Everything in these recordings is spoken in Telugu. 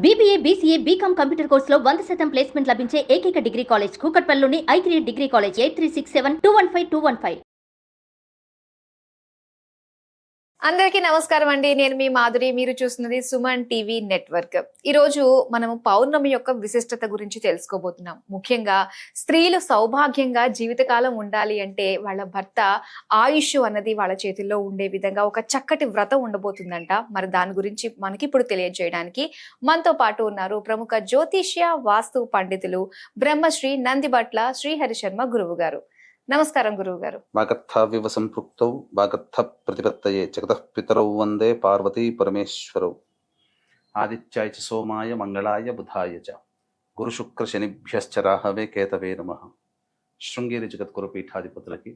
BBA, BCA, BCom కంప్యూటర్ కోర్సులో 100% ప్లేస్మెంట్ లభించే ఏకైక డిగ్రీ కాలేజ్ కూకట్పల్లిలోని i3 డిగ్రీ కాలేజ్ 8367215215. అందరికీ నమస్కారం అండి. నేను మీ మాధురి. మీరు చూస్తున్నది సుమన్ టీవీ నెట్వర్క్. ఈరోజు మనము పౌర్ణమి యొక్క విశిష్టత గురించి తెలుసుకోబోతున్నాం. ముఖ్యంగా స్త్రీలు సౌభాగ్యంగా జీవితకాలం ఉండాలి అంటే వాళ్ళ భర్త ఆయుష్ అన్నది వాళ్ళ చేతుల్లో ఉండే విధంగా ఒక చక్కటి వ్రతం ఉండబోతుందంట. మరి దాని గురించి మనకి ఇప్పుడు తెలియజేయడానికి మనతో పాటు ఉన్నారు ప్రముఖ జ్యోతిష్య వాస్తు పండితులు బ్రహ్మశ్రీ నందిబట్ల శ్రీహరి శర్మ గురువు గారు. నమస్కారం గురువు గారు. వాగర్థావివ సంపృక్తౌ వాగర్థ ప్రతిపత్తయే జగతః పితరౌ వందే పార్వతీ పరమేశ్వరౌ. ఆదిత్యాయ చ సోమాయ మంగళాయ బుధాయ చ గురుశుక్ర శనిభ్యశ్చ రాహవే కేతవే నమః. శృంగేరి జగద్గురు పీఠాధిపతులకి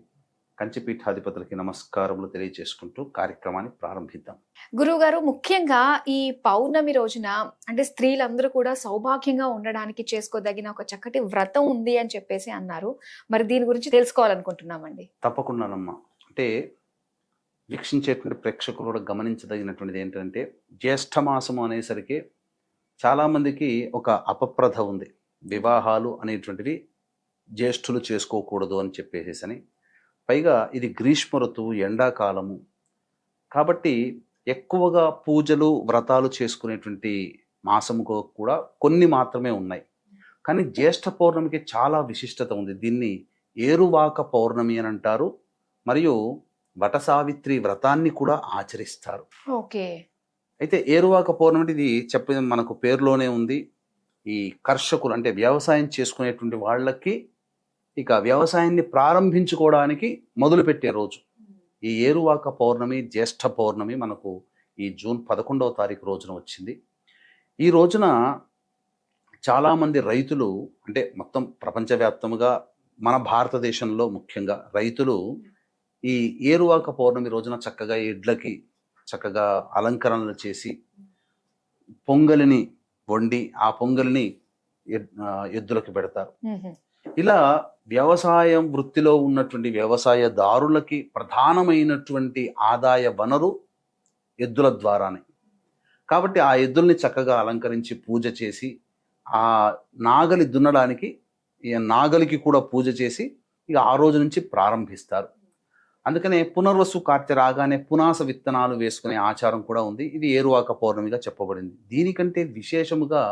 కంచి పీఠాధిపతులకి నమస్కారములు తెలియజేసుకుంటూ కార్యక్రమాన్ని ప్రారంభిద్దాం. గురువు గారు, ముఖ్యంగా ఈ పౌర్ణమి రోజున అంటే స్త్రీలందరూ కూడా సౌభాగ్యంగా ఉండడానికి చేసుకోదగిన ఒక చక్కటి వ్రతం ఉంది అని చెప్పేసి అన్నారు. మరి దీని గురించి తెలుసుకోవాలనుకుంటున్నామండి. తప్పకుండానమ్మా. అంటే వీక్షించేటువంటి ప్రేక్షకులు కూడా గమనించదగినటువంటిది ఏంటంటే, జ్యేష్ఠమాసము అనేసరికి చాలామందికి ఒక అపప్రథ ఉంది. వివాహాలు అనేటువంటివి జ్యేష్ఠులు చేసుకోకూడదు అని చెప్పేసి, పైగా ఇది గ్రీష్మ ఋతువు, ఎండాకాలము కాబట్టి ఎక్కువగా పూజలు వ్రతాలు చేసుకునేటువంటి మాసము కూడా కొన్ని మాత్రమే ఉన్నాయి. కానీ జ్యేష్ఠ పౌర్ణమికి చాలా విశిష్టత ఉంది. దీన్ని ఏరువాక పౌర్ణమి అని అంటారు. మరియు వటసావిత్రి వ్రతాన్ని కూడా ఆచరిస్తారు. ఓకే. అయితే ఏరువాక పౌర్ణమి ఇది చెప్పిన మనకు పేరులోనే ఉంది. ఈ కర్షకులు అంటే వ్యవసాయం చేసుకునేటువంటి వాళ్ళకి ఇక వ్యవసాయాన్ని ప్రారంభించుకోవడానికి మొదలుపెట్టే రోజు ఈ ఏరువాక పౌర్ణమి. జ్యేష్ఠ పౌర్ణమి మనకు ఈ జూన్ 11వ తారీఖు రోజున వచ్చింది. ఈ రోజున చాలామంది రైతులు, అంటే మొత్తం ప్రపంచవ్యాప్తంగా మన భారతదేశంలో ముఖ్యంగా రైతులు ఈ ఏరువాక పౌర్ణమి రోజున చక్కగా ఎడ్లకి చక్కగా అలంకరణలు చేసి పొంగలిని వండి ఆ పొంగలిని ఎద్దులకి పెడతారు. ఇలా వ్యవసాయం వృత్తిలో ఉన్నటువంటి వ్యవసాయదారులకి ప్రధానమైనటువంటి ఆదాయ వనరు ఎద్దుల ద్వారానే. కాబట్టి ఆ ఎద్దుల్ని చక్కగా అలంకరించి పూజ చేసి ఆ నాగలి దున్నడానికి నాగలికి కూడా పూజ చేసి ఇక ఆ రోజు నుంచి ప్రారంభిస్తారు. అందుకనే పునర్వసు కార్తె రాగానే పునాస విత్తనాలు వేసుకునే ఆచారం కూడా ఉంది. ఇది ఏరువాక పౌర్ణమిగా చెప్పబడింది. దీనికంటే విశేషముగా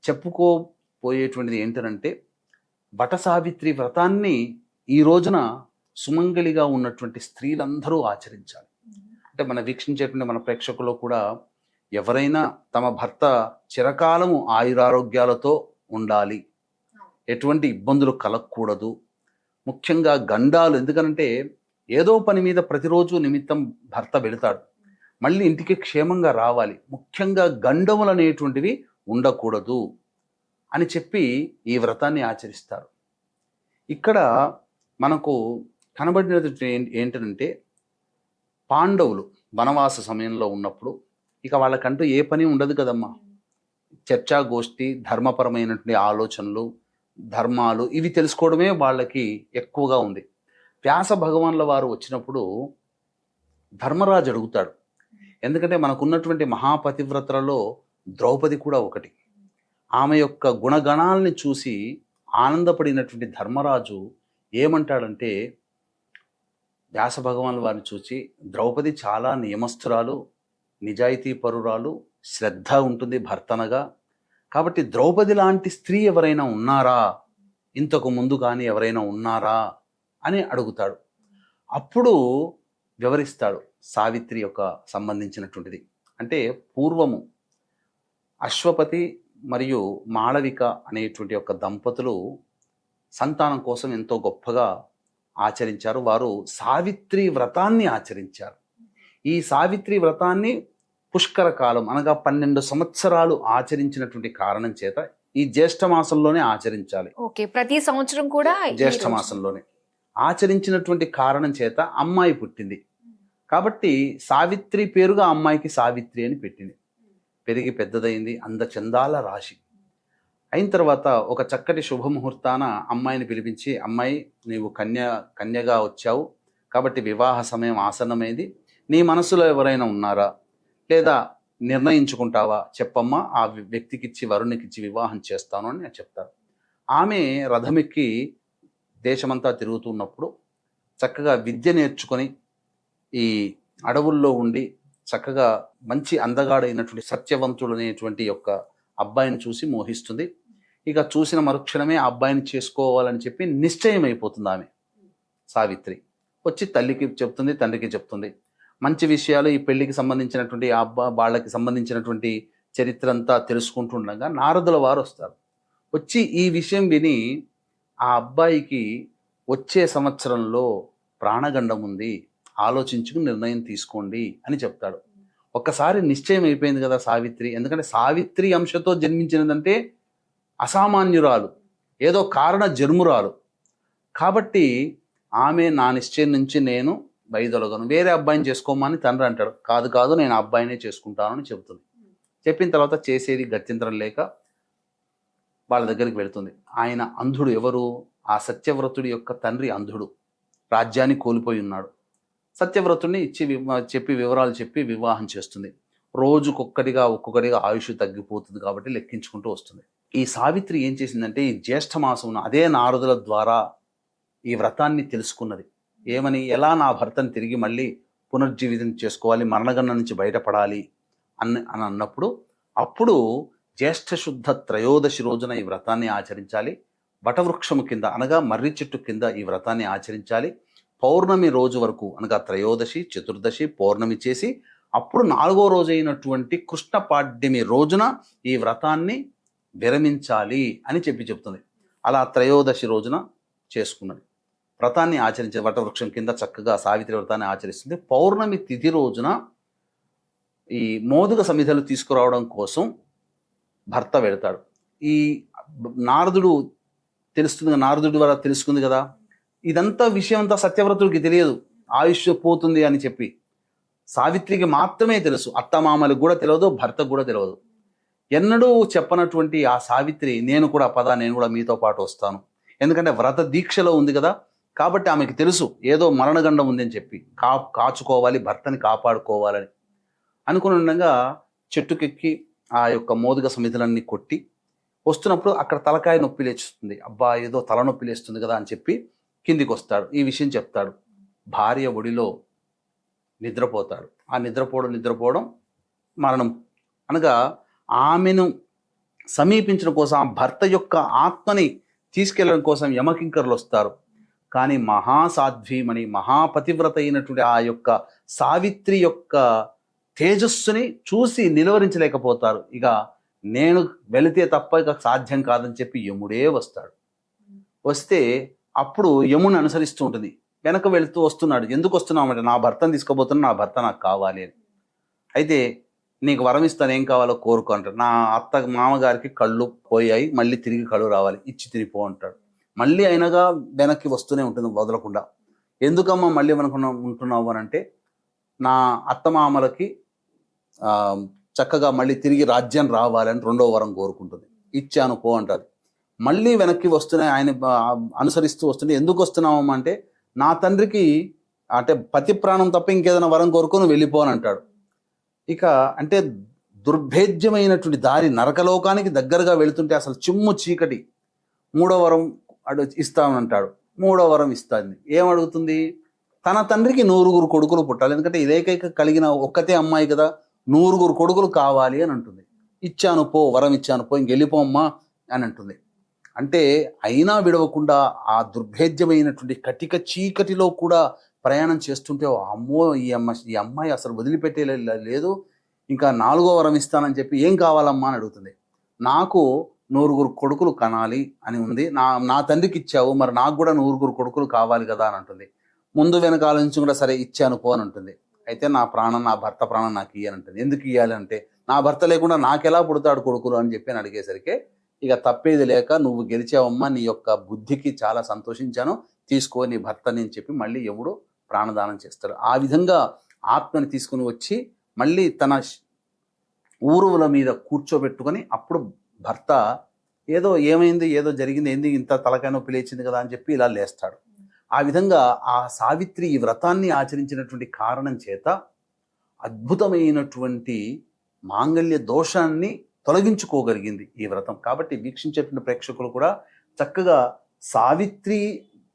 చెప్పుకోపోయేటువంటిది ఏంటంటే, వటసావిత్రి వ్రతాన్ని ఈ రోజున సుమంగళిగా ఉన్నటువంటి స్త్రీలందరూ ఆచరించాలి. అంటే మన వీక్షించేటువంటి మన ప్రేక్షకులు కూడా ఎవరైనా తమ భర్త చిరకాలము ఆయురారోగ్యాలతో ఉండాలి, ఎటువంటి ఇబ్బందులు కలగకూడదు. ముఖ్యంగా గండాలు, ఎందుకంటే ఏదో పని మీద ప్రతిరోజు నిమిత్తం భర్త వెళతాడు, మళ్ళీ ఇంటికి క్షేమంగా రావాలి. ముఖ్యంగా గండములు అనేటువంటివి ఉండకూడదు అని చెప్పి ఈ వ్రతాన్ని ఆచరిస్తారు. ఇక్కడ మనకు కనబడినది ఏంటంటే, పాండవులు వనవాస సమయంలో ఉన్నప్పుడు ఇక వాళ్ళకంటూ ఏ పని ఉండదు కదమ్మా. చర్చాగోష్ఠి, ధర్మపరమైనటువంటి ఆలోచనలు, ధర్మాలు ఇవి తెలుసుకోవడమే వాళ్ళకి ఎక్కువగా ఉంది. వ్యాస భగవాన్ల వారు వచ్చినప్పుడు ధర్మరాజు అడుగుతాడు. ఎందుకంటే మనకున్నటువంటి మహాపతివ్రతలలో ద్రౌపది కూడా ఒకటి. ఆమె యొక్క గుణగణాలని చూసి ఆనందపడినటువంటి ధర్మరాజు ఏమంటాడంటే, వ్యాస భగవాన్ వారిని చూసి, ద్రౌపది చాలా నియమస్తురాలు, నిజాయితీ పరురాలు, శ్రద్ధ ఉంటుంది భర్తనగా. కాబట్టి ద్రౌపది లాంటి స్త్రీ ఎవరైనా ఉన్నారా, ఇంతకు ముందు కానీ ఎవరైనా ఉన్నారా అని అడుగుతాడు. అప్పుడు వివరిస్తాడు సావిత్రి యొక్క సంబంధించినటువంటిది. అంటే పూర్వము అశ్వపతి మరియు మాళవిక అనేటువంటి యొక్క దంపతులు సంతానం కోసం ఎంతో గొప్పగా ఆచరించారు. వారు సావిత్రి వ్రతాన్ని ఆచరించారు. ఈ సావిత్రి వ్రతాన్ని పుష్కర కాలం అనగా 12 సంవత్సరాలు ఆచరించినటువంటి కారణం చేత ఈ జ్యేష్ఠ మాసంలోనే ఆచరించాలి. ఓకే, ప్రతి సంవత్సరం కూడా జ్యేష్ఠ మాసంలోనే ఆచరించినటువంటి కారణం చేత అమ్మాయి పుట్టింది. కాబట్టి సావిత్రి పేరుగా అమ్మాయికి సావిత్రి అని పెట్టింది. పెరిగి పెద్దదైంది, అందచందాల రాశి అయిన తర్వాత ఒక చక్కటి శుభముహూర్తాన అమ్మాయిని పిలిపించి, అమ్మాయి నీవు కన్యగా వచ్చావు కాబట్టి వివాహ సమయం ఆసన్నమైంది, నీ మనసులో ఎవరైనా ఉన్నారా, లేదా నిర్ణయించుకుంటావా చెప్పమ్మా, ఆ వ్యక్తికిచ్చి వరుణికిచ్చి వివాహం చేస్తాను అని చెప్తారు. ఆమె రథమెక్కి దేశమంతా తిరుగుతున్నప్పుడు చక్కగా విద్య నేర్చుకొని ఈ అడవుల్లో ఉండి చక్కగా మంచి అందగాడైనటువంటి సత్యవంతుడు అనేటువంటి యొక్క అబ్బాయిని చూసి మోహిస్తుంది. ఇక చూసిన మరుక్షణమే ఆ అబ్బాయిని చేసుకోవాలని చెప్పి నిశ్చయం అయిపోతుంది ఆమె సావిత్రి. వచ్చి తల్లికి చెప్తుంది, తండ్రికి చెప్తుంది. మంచి విషయాలు ఈ పెళ్లికి సంబంధించినటువంటి ఆ వాళ్ళకి సంబంధించినటువంటి చరిత్ర అంతా తెలుసుకుంటుండగా నారదుల వారు వస్తారు. వచ్చి ఈ విషయం విని ఆ అబ్బాయికి వచ్చే సంవత్సరంలో ప్రాణగండం ఉంది, ఆలోచించుకుని నిర్ణయం తీసుకోండి అని చెప్తాడు. ఒక్కసారి నిశ్చయం అయిపోయింది కదా సావిత్రి. ఎందుకంటే సావిత్రి అంశతో జన్మించినదంటే అసామాన్యురాలు, ఏదో కారణ జన్మురాలు కాబట్టి ఆమె నా నిశ్చయం నుంచి నేను వైదొలగను, వేరే అబ్బాయిని చేసుకోమని తండ్రి అంటాడు. కాదు కాదు నేను ఆ అబ్బాయినే చేసుకుంటానని చెబుతుంది. చెప్పిన తర్వాత చేసేది గత్యంతరం లేక వాళ్ళ దగ్గరికి వెళుతుంది. ఆయన అంధుడు. ఎవరు? ఆ సత్యవ్రతుడి యొక్క తండ్రి అంధుడు, రాజ్యాన్ని కోల్పోయి ఉన్నాడు. సత్యవ్రతుడిని చెప్పి వివరాలు చెప్పి వివాహం చేస్తుంది. రోజుకొక్కటిగా ఒక్కొక్కటిగా ఆయుష్ తగ్గిపోతుంది కాబట్టి లెక్కించుకుంటూ వస్తుంది. ఈ సావిత్రి ఏం చేసిందంటే ఈ జ్యేష్ఠ మాసం అదే నారదుల ద్వారా ఈ వ్రతాన్ని తెలుసుకున్నది. ఏమని? ఎలా నా భర్తను తిరిగి మళ్ళీ పునర్జీవితం చేసుకోవాలి, మరణగండం నుంచి బయటపడాలి అని అన్నప్పుడు అప్పుడు జ్యేష్ఠ శుద్ధ త్రయోదశి రోజున ఈ వ్రతాన్ని ఆచరించాలి. వటవృక్షము కింద అనగా మర్రి చెట్టు కింద ఈ వ్రతాన్ని ఆచరించాలి. పౌర్ణమి రోజు వరకు అనగా త్రయోదశి, చతుర్దశి, పౌర్ణమి చేసి అప్పుడు 4వ రోజు అయినటువంటి కృష్ణ పాడ్యమి రోజున ఈ వ్రతాన్ని విరమించాలి అని చెప్తుంది. అలా త్రయోదశి రోజున చేసుకున్నది. వ్రతాన్ని ఆచరించే వటవృక్షం కింద చక్కగా సావిత్రి వ్రతాన్ని ఆచరిస్తుంది. పౌర్ణమి తిథి రోజున ఈ మోదుగ సమిధలు తీసుకురావడం కోసం భర్త వెళతాడు. ఈ నారదుడు తెలుస్తుంది, నారదుడి ద్వారా తెలుసుకుంది కదా. ఇదంతా విషయం అంతా సత్యవ్రతుడికి తెలియదు, ఆయుష్ పోతుంది అని చెప్పి. సావిత్రికి మాత్రమే తెలుసు, అత్తమామలకు కూడా తెలియదు, భర్తకు కూడా తెలియదు. ఎన్నడూ చెప్పనటువంటి ఆ సావిత్రి నేను కూడా మీతో పాటు వస్తాను, ఎందుకంటే వ్రత దీక్షలో ఉంది కదా కాబట్టి ఆమెకి తెలుసు ఏదో మరణగండం ఉందని చెప్పి కాచుకోవాలి, భర్తని కాపాడుకోవాలని అనుకుని ఉండగా చెట్టుకెక్కి ఆ యొక్క మోదుగ సమితులన్నీ కొట్టి వస్తున్నప్పుడు అక్కడ తలకాయ నొప్పి లేస్తుంది. అబ్బా ఏదో తలనొప్పి లేస్తుంది కదా అని చెప్పి కిందికి వస్తాడు. ఈ విషయం చెప్తాడు. భార్య ఒడిలో నిద్రపోతాడు. ఆ నిద్రపోవడం మరణం అనగా ఆమెను సమీపించడం కోసం, ఆ భర్త యొక్క ఆత్మని తీసుకెళ్ళడం కోసం యమకింకర్లు వస్తారు. కానీ మహాసాధ్వీమణి, మహాపతివ్రత అయినటువంటి ఆ యొక్క సావిత్రి యొక్క తేజస్సుని చూసి నిలువరించలేకపోతారు. ఇక నేను వెళితే తప్ప ఇక సాధ్యం కాదని చెప్పి యముడే వస్తాడు. వస్తే అప్పుడు యముని అనుసరిస్తూ ఉంటుంది. వెనక వెళుతూ వస్తున్నాడు. ఎందుకు వస్తున్నామంటే నా భర్తను తీసుకోబోతున్నా, నా భర్త నాకు కావాలి అని. అయితే నీకు వరం ఇస్తాను, ఏం కావాలో కోరుకో అంటాడు. నా మామగారికి కళ్ళు పోయాయి, మళ్ళీ తిరిగి కళ్ళు రావాలి, ఇచ్చి తిరిగిపో అంటాడు. మళ్ళీ అయినగా వెనక్కి వస్తూనే ఉంటుంది వదలకుండా. ఎందుకమ్మా మళ్ళీ ఉంటున్నావు అని అంటే, నా అత్తమామలకి చక్కగా మళ్ళీ తిరిగి రాజ్యం రావాలని 2వ వరం కోరుకుంటుంది. ఇచ్చాను పో అంటారు. మళ్ళీ వెనక్కి వస్తున్నాయి, ఆయన అనుసరిస్తూ వస్తుంటే ఎందుకు వస్తున్నావమ్మా అంటే, నా తండ్రికి అంటే పతి ప్రాణం తప్ప ఇంకేదైనా వరం కోరుకొని వెళ్ళిపోని అంటాడు. ఇక అంటే దుర్భేద్యమైనటువంటి దారి, నరకలోకానికి దగ్గరగా వెళుతుంటే అసలు చిమ్ము చీకటి. 3వ వరం ఇస్తానంటాడు. 3వ వరం ఇస్తాను. ఏమడుగుతుంది? తన తండ్రికి 9 కొడుకులు పుట్టాలి, ఎందుకంటే ఇదేకైక కలిగిన ఒక్కతే అమ్మాయి కదా, 9 కొడుకులు కావాలి అని అంటుంది. ఇచ్చాను పో, వరం ఇచ్చాను పో, ఇంకెళ్ళిపోమ్మా అని అంటుంది. అంటే అయినా విడవకుండా ఆ దుర్భేద్యమైనటువంటి కటిక చీకటిలో కూడా ప్రయాణం చేస్తుంటే, అమ్మో ఈ అమ్మాయి అసలు వదిలిపెట్టే లేదు, ఇంకా 4వ వరం ఇస్తానని చెప్పి ఏం కావాలమ్మా అని అడుగుతుంది. నాకు 9 కొడుకులు కనాలి అని ఉంది, నా తండ్రికి ఇచ్చావు, మరి నాకు కూడా 9 కొడుకులు కావాలి కదా అని అంటుంది. ముందు వెనకాల నుంచి కూడా సరే ఇచ్చాను పో అని అంటుంది. అయితే నా భర్త ప్రాణం నాకు ఇయ్యని అంటుంది. ఎందుకు ఇయ్యాలి అంటే, నా భర్త లేకుండా నాకెలా పుడతాడు కొడుకులు అని చెప్పి అడిగేసరికి ఇక తప్పేది లేక, నువ్వు గెలిచావమ్మా, నీ యొక్క బుద్ధికి చాలా సంతోషించాను, తీసుకో నీ భర్తని అని చెప్పి మళ్ళీ ఎవడు ప్రాణదానం చేస్తాడు. ఆ విధంగా ఆత్మని తీసుకుని వచ్చి మళ్ళీ తన ఊరువుల మీద కూర్చోబెట్టుకొని అప్పుడు భర్త ఏదో ఏమైంది, ఏదో జరిగింది, ఏంది ఇంత తలకాయ నొప్పి లేచింది కదా అని చెప్పి ఇలా లేస్తాడు. ఆ విధంగా ఆ సావిత్రి ఈ వ్రతాన్ని ఆచరించినటువంటి కారణం చేత అద్భుతమైనటువంటి మాంగళ్య దోషాన్ని తొలగించుకోగలిగింది ఈ వ్రతం. కాబట్టి వీక్షించేటువంటి ప్రేక్షకులు కూడా చక్కగా సావిత్రి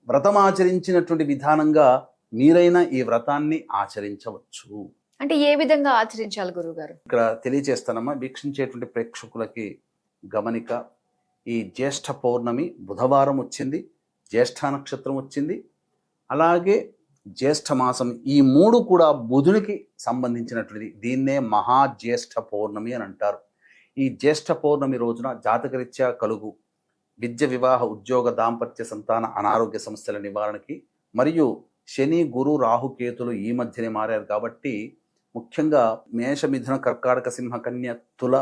వ్రతం ఆచరించినటువంటి విధానంగా మీరైనా ఈ వ్రతాన్ని ఆచరించవచ్చు. అంటే ఏ విధంగా ఆచరించాలి గురుగారు? ఇక్కడ తెలియజేస్తానమ్మా, వీక్షించేటువంటి ప్రేక్షకులకి గమనిక. ఈ జ్యేష్ఠ పౌర్ణమి బుధవారం వచ్చింది, జ్యేష్ఠ నక్షత్రం వచ్చింది, అలాగే జ్యేష్ఠ మాసం, ఈ మూడు కూడా బుధునికి సంబంధించినటువంటిది. దీన్నే మహాజ్యేష్ఠ పౌర్ణమి అని అంటారు. ఈ జ్యేష్ఠ పౌర్ణమి రోజున జాతకరీత్యా కలుగు విద్య, వివాహ, ఉద్యోగ, దాంపత్య, సంతాన, అనారోగ్య సమస్యల నివారణకి, మరియు శని, గురు, రాహుకేతులు ఈ మధ్యనే మారారు కాబట్టి ముఖ్యంగా మేష, మిథున, కర్కాటక, సింహ, కన్య, తుల,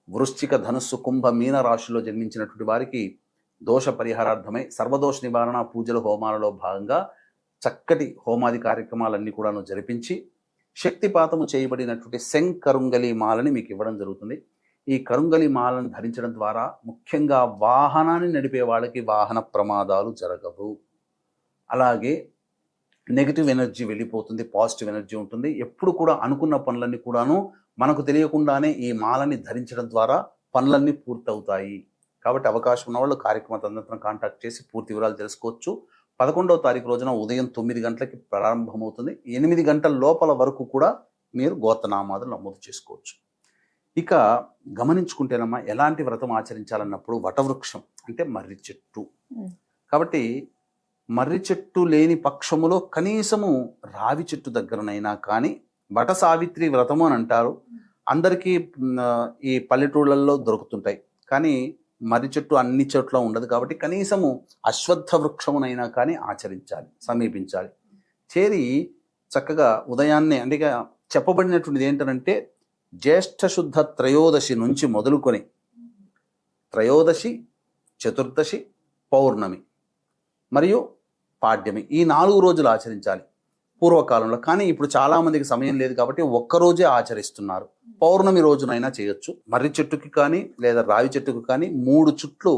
వృశ్చిక, ధనుస్సు, కుంభ, మీన రాశుల్లో జన్మించినటువంటి వారికి దోష పరిహారార్థమై సర్వదోష నివారణ పూజలు, హోమాలలో భాగంగా చక్కటి హోమాది కార్యక్రమాలన్నీ కూడాను జరిపించి శక్తిపాతము చేయబడినటువంటి శంకరుంగలి మాలని మీకు ఇవ్వడం జరుగుతుంది. ఈ కరుంగలి మాలను ధరించడం ద్వారా ముఖ్యంగా వాహనాన్ని నడిపే వాళ్ళకి వాహన ప్రమాదాలు జరగవు. అలాగే నెగిటివ్ ఎనర్జీ వెళ్ళిపోతుంది, పాజిటివ్ ఎనర్జీ ఉంటుంది. ఎప్పుడు కూడా అనుకున్న పనులన్నీ కూడాను మనకు తెలియకుండానే ఈ మాలని ధరించడం ద్వారా పనులన్నీ పూర్తవుతాయి. కాబట్టి అవకాశం ఉన్న వాళ్ళు కార్యక్రమ తదనంతరం కాంటాక్ట్ చేసి పూర్తి వివరాలు తెలుసుకోవచ్చు. 11వ తారీఖు రోజున ఉదయం 9 గంటలకి ప్రారంభమవుతుంది. 8 గంటల లోపల వరకు కూడా మీరు గోత్రనామాదులు నమోదు చేసుకోవచ్చు. ఇక గమనించుకుంటేనమ్మా, ఎలాంటి వ్రతం ఆచరించాలన్నప్పుడు వటవృక్షం అంటే మర్రి చెట్టు. కాబట్టి మర్రి చెట్టు లేని పక్షములో కనీసము రావి చెట్టు దగ్గరనైనా కానీ, వట సావిత్రి వ్రతము అని అంటారు. అందరికీ ఈ పల్లెటూళ్ళల్లో దొరుకుతుంటాయి, కానీ మర్రి చెట్టు అన్ని చోట్ల ఉండదు. కాబట్టి కనీసము అశ్వత్థ వృక్షమునైనా కానీ ఆచరించాలి, సమీపించాలి. చేరి చక్కగా ఉదయాన్నే, అంటే చెప్పబడినటువంటిది ఏంటంటే జ్యేష్ఠ శుద్ధ త్రయోదశి నుంచి మొదలుకొని త్రయోదశి, చతుర్దశి, పౌర్ణమి మరియు పాడ్యమి, ఈ 4 రోజులు ఆచరించాలి పూర్వకాలంలో. కానీ ఇప్పుడు చాలామందికి సమయం లేదు కాబట్టి ఒక్కరోజే ఆచరిస్తున్నారు. పౌర్ణమి రోజునైనా చేయొచ్చు. మర్రి చెట్టుకి కానీ లేదా రావి చెట్టుకు కానీ 3 చుట్లు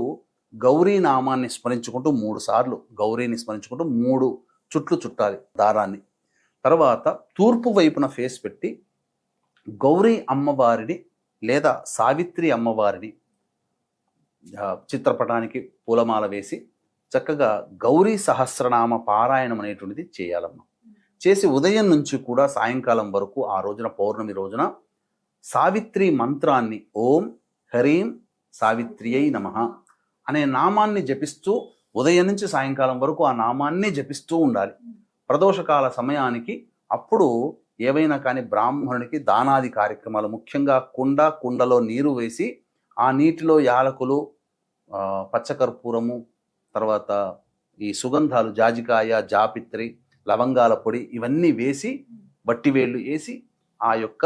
గౌరీ నామాన్ని స్మరించుకుంటూ 3 సార్లు గౌరీని స్మరించుకుంటూ 3 చుట్లు చుట్టాలి దారాన్ని. తర్వాత తూర్పు వైపున ఫేస్ పెట్టి గౌరీ అమ్మవారిని లేదా సావిత్రి అమ్మవారిని చిత్రపటానికి పూలమాల వేసి చక్కగా గౌరీ సహస్రనామ పారాయణం అనేటువంటిది చేయాలమ్మా. చేసి ఉదయం నుంచి కూడా సాయంకాలం వరకు ఆ రోజున, పౌర్ణమి రోజున సావిత్రి మంత్రాన్ని ఓం హ్రీం సావిత్రియై నమః అనే నామాన్ని జపిస్తూ ఉదయం నుంచి సాయంకాలం వరకు ఆ నామాన్ని జపిస్తూ ఉండాలి. ప్రదోషకాల సమయానికి అప్పుడు ఏవైనా కానీ బ్రాహ్మణునికి దానాది కార్యక్రమాలు, ముఖ్యంగా కుండలో నీరు వేసి ఆ నీటిలో యాలకులు, పచ్చకర్పూరము, తర్వాత ఈ సుగంధాలు, జాజికాయ, జాపిత్రి, లవంగాల పొడి ఇవన్నీ వేసి వట్టివేళ్ళు వేసి ఆ యొక్క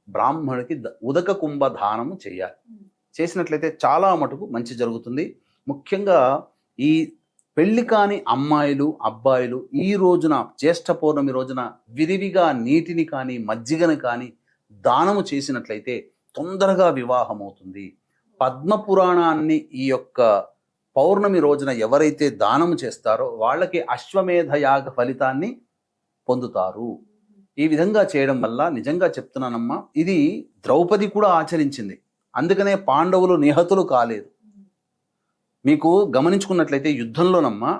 బ్రాహ్మణుడికి ఉదక కుంభ దానము చేయాలి. చేసినట్లయితే చాలా మటుకు మంచి జరుగుతుంది. ముఖ్యంగా ఈ పెళ్లి కాని అమ్మాయిలు, అబ్బాయిలు ఈ రోజున జ్యేష్ఠ పౌర్ణమి రోజున విరివిగా నీటిని కానీ మజ్జిగను కానీ దానము చేసినట్లయితే తొందరగా వివాహం అవుతుంది. పద్మపురాణాన్ని ఈ యొక్క పౌర్ణమి రోజున ఎవరైతే దానము చేస్తారో వాళ్ళకి అశ్వమేధ యాగ ఫలితాన్ని పొందుతారు. ఈ విధంగా చేయడం వల్ల నిజంగా చెప్తున్నానమ్మా, ఇది ద్రౌపది కూడా ఆచరించింది. అందుకనే పాండవులు నిహతులు కాలేదు. మీకు గమనించుకున్నట్లయితే యుద్ధంలోనమ్మా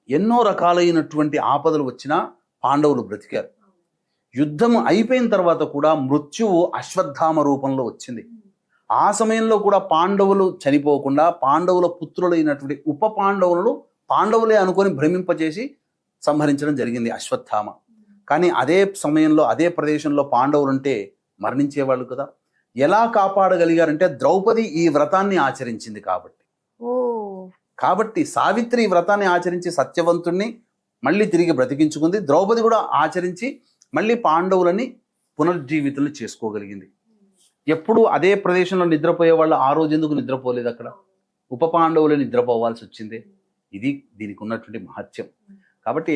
ఎన్నో రకాలైనటువంటి ఆపదలు వచ్చినా పాండవులు బ్రతికారు. యుద్ధం అయిపోయిన తర్వాత కూడా మృత్యువు అశ్వత్థామ రూపంలో వచ్చింది. ఆ సమయంలో కూడా పాండవులు చనిపోకుండా పాండవుల పుత్రులైనటువంటి ఉప పాండవులను పాండవులే అనుకొని భ్రమింపజేసి సంహరించడం జరిగింది అశ్వత్థామ. కానీ అదే సమయంలో అదే ప్రదేశంలో పాండవులు ఉంటే మరణించేవాళ్ళు కదా. ఎలా కాపాడగలిగారంటే ద్రౌపది ఈ వ్రతాన్ని ఆచరించింది కాబట్టి సావిత్రి ఈ వ్రతాన్ని ఆచరించి సత్యవంతుణ్ణి మళ్ళీ తిరిగి బ్రతికించుకుంది. ద్రౌపది కూడా ఆచరించి మళ్ళీ పాండవులని పునర్జీవితులు చేసుకోగలిగింది. ఎప్పుడు అదే ప్రదేశంలో నిద్రపోయే వాళ్ళు ఆ రోజు ఎందుకు నిద్రపోలేదు? అక్కడ ఉప పాండవులు నిద్రపోవాల్సి వచ్చింది. ఇది దీనికి ఉన్నటువంటి మహత్యం. కాబట్టి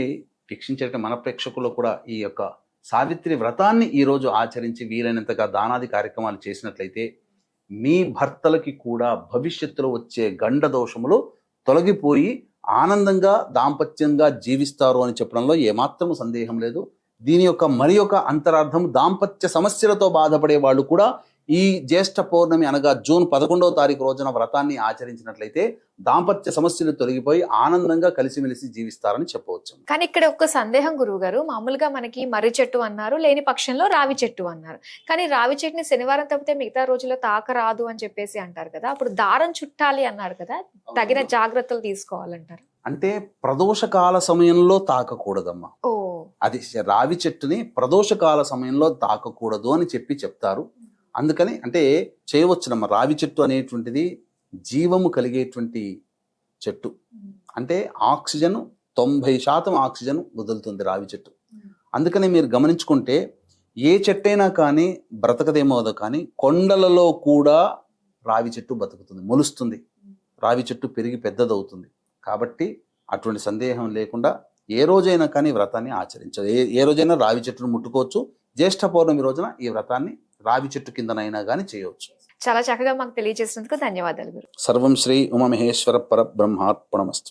వీక్షించే మన ప్రేక్షకులు కూడా ఈ యొక్క సావిత్రి వ్రతాన్ని ఈరోజు ఆచరించి వీలైనంతగా దానాది కార్యక్రమాలు చేసినట్లయితే మీ భర్తలకి కూడా భవిష్యత్తులో వచ్చే గండ దోషములు తొలగిపోయి ఆనందంగా దాంపత్యంగా జీవిస్తారు అని చెప్పడంలో ఏమాత్రము సందేహం లేదు. దీని యొక్క మరి ఒక అంతరార్థం దాంపత్య సమస్యలతో బాధపడే వాళ్ళు కూడా ఈ జ్యేష్ఠ పౌర్ణమి అనగా జూన్ 11వ తారీఖు రోజున వ్రతాన్ని ఆచరించినట్లయితే దాంపత్య సమస్యలు తొలగిపోయి ఆనందంగా కలిసిమెలిసి జీవిస్తారని చెప్పవచ్చు. కానీ ఇక్కడ ఒక సందేహం గురువు గారు, మామూలుగా మనకి మర్రి చెట్టు అన్నారు, లేని పక్షంలో రావి చెట్టు అన్నారు. కానీ రావి చెట్టుని శనివారం తప్పితే మిగతా రోజుల్లో తాకరాదు అని చెప్పేసి అంటారు కదా, అప్పుడు దారం చుట్టాలి అన్నారు కదా, తగిన జాగ్రత్తలు తీసుకోవాలంటారు. అంటే ప్రదోషకాల సమయంలో తాకకూడదమ్మా. ఓ, అది రావి చెట్టుని ప్రదోషకాల సమయంలో తాకకూడదు అని చెప్తారు. అందుకని అంటే చేయవచ్చునమ్మా. రావి చెట్టు అనేటువంటిది జీవము కలిగేటువంటి చెట్టు. అంటే ఆక్సిజన్ 90% ఆక్సిజన్ వదులుతుంది రావి చెట్టు. అందుకని మీరు గమనించుకుంటే ఏ చెట్టైనా కానీ బ్రతకదేమో కానీ కొండలలో కూడా రావి చెట్టు బతుకుతుంది, మొలుస్తుంది. రావి చెట్టు పెరిగి పెద్దదవుతుంది. కాబట్టి అటువంటి సందేహం లేకుండా ఏ రోజైనా కానీ వ్రతాన్ని ఆచరించదు. ఏ రోజైనా రావి చెట్టును ముట్టుకోవచ్చు. జ్యేష్ఠ పౌర్ణమి రోజున ఈ వ్రతాన్ని రావి చెట్టు కిందనైనా కానీ చేయవచ్చు. చాలా చక్కగా మాకు తెలియజేసినందుకు ధన్యవాదాలు గురు. సర్వం శ్రీ ఉమామహేశ్వర పరబ్రహ్మార్పణమస్తు.